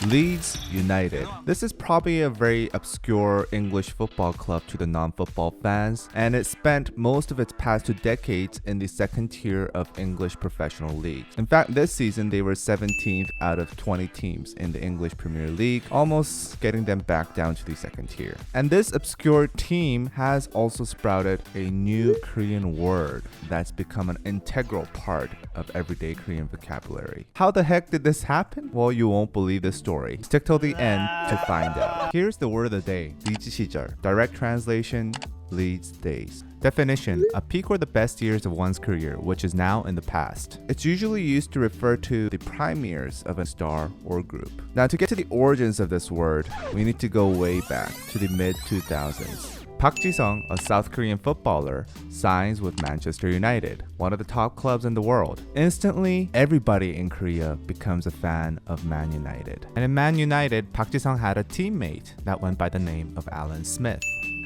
Leeds United. This is probably a very obscure English football club to the non-football fans, and it spent most of its past 2 decades in the second tier of English professional leagues. In fact, this season they were 17th out of 20 teams in the English Premier League, almost getting them back down to the second tier. And this obscure team has also sprouted a new Korean word that's become an integral part of everyday Korean vocabulary. How the heck did this happen? Well, you won't believe the story. Stick till the end to find out. Here's the word of the day, 리즈 시절. Direct translation, Leeds days. Definition, a peak or the best years of one's career, which is now in the past. It's usually used to refer to the prime years of a star or group. Now, to get to the origins of this word, we need to go way back to the mid-2000s. Park Ji-sung, a South Korean footballer, signs with Manchester United, one of the top clubs in the world. Instantly, everybody in Korea becomes a fan of Man United. And in Man United, Park Ji-sung had a teammate that went by the name of Alan Smith.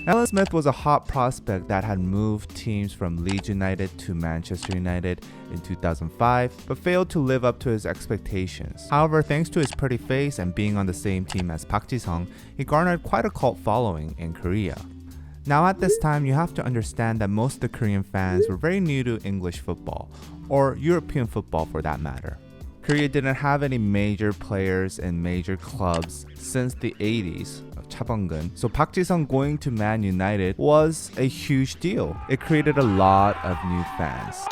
Alan Smith was a hot prospect that had moved teams from Leeds United to Manchester United in 2005, but failed to live up to his expectations. However, thanks to his pretty face and being on the same team as Park Ji-sung, he garnered quite a cult following in Korea. Now at this time, you have to understand that most of the Korean fans were very new to English football, or European football for that matter. Korea didn't have any major players in major clubs since the 80s of Chabangun, so Park Ji-sung going to Man United was a huge deal. It created a lot of new fans.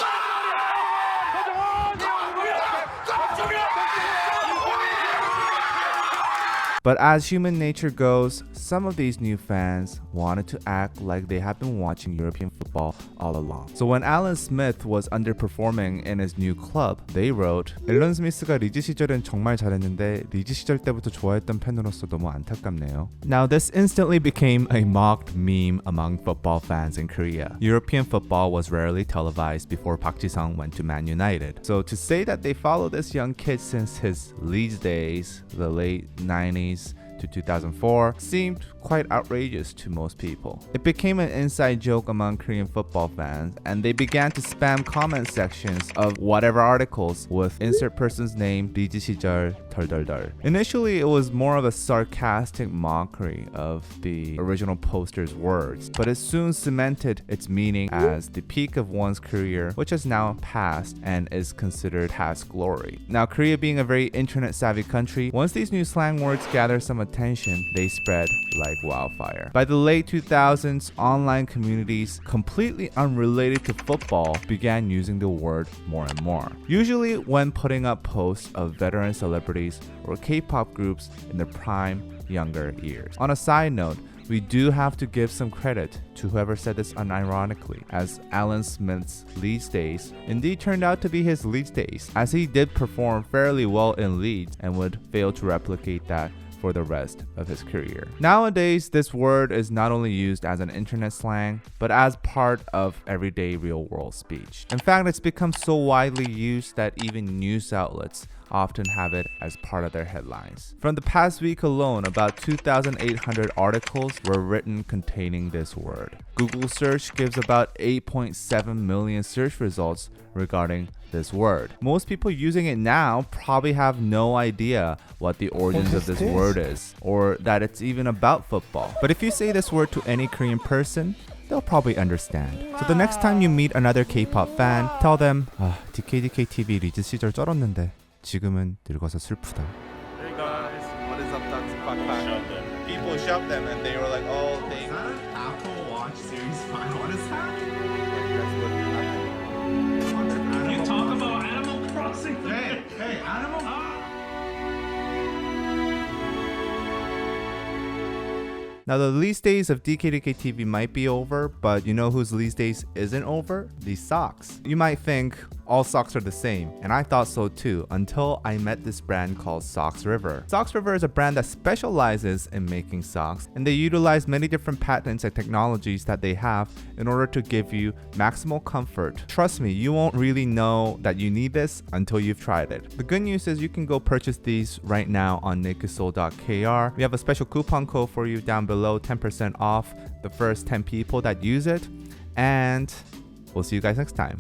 But as human nature goes, some of these new fans wanted to act like they had been watching European football all along. So when Alan Smith was underperforming in his new club, they wrote, 앨런 스미스가 리즈 시절엔 정말 잘했는데 리즈 시절 때부터 좋아했던 팬으로서 너무 안타깝네요. Now this instantly became a mocked meme among football fans in Korea. European football was rarely televised before Park Ji-sung went to Man United. So to say that they followed this young kid since his Leeds days, the late 90s, to 2004 seemed quite outrageous to most people. It became an inside joke among Korean football fans, and they began to spam comment sections of whatever articles with insert person's name, 리즈 시절 덜덜덜. Initially, it was more of a sarcastic mockery of the original poster's words, but it soon cemented its meaning as the peak of one's career, which has now passed and is considered past glory. Now, Korea being a very internet-savvy country, once these new slang words gather some attention, they spread like wildfire. By the late 2000s, online communities completely unrelated to football began using the word more and more. Usually when putting up posts of veteran celebrities or K-pop groups in their prime younger years. On a side note, we do have to give some credit to whoever said this unironically, as Alan Smith's Leeds days indeed turned out to be his Leeds days, as he did perform fairly well in Leeds and would fail to replicate that for the rest of his career. Nowadays, this word is not only used as an internet slang, but as part of everyday real-world speech. In fact, it's become so widely used that even news outlets often have it as part of their headlines. From the past week alone, about 2,800 articles were written containing this word. Google search gives about 8.7 million search results regarding this word. Most people using it now probably have no idea what the origins of this word is, or that it's even about football. But if you say this word to any Korean person, they'll probably understand. So the next time you meet another K-pop fan, tell them, DKDKTV 리즈 시절 쩔었는데 지금은 늙어서 슬프다. Hey guys, what is up, Dr. Quack? People shoved them and they were like, oh, thank you. Is that an Apple Watch Series 5? What is happening? You talk about Animal Crossing. Hey, Animal. Now the Leeds days of DKDKTV might be over, but you know whose Leeds days isn't over? These socks. You might think all socks are the same, and I thought so too until I met this brand called Socks River. Socks River is a brand that specializes in making socks, and they utilize many different patents and technologies that they have in order to give you maximal comfort. Trust me, you won't really know that you need this until you've tried it. The good news is you can go purchase these right now on nakedsoul.kr. We have a special coupon code for you down below, 10% off the first 10 people that use it, and we'll see you guys next time.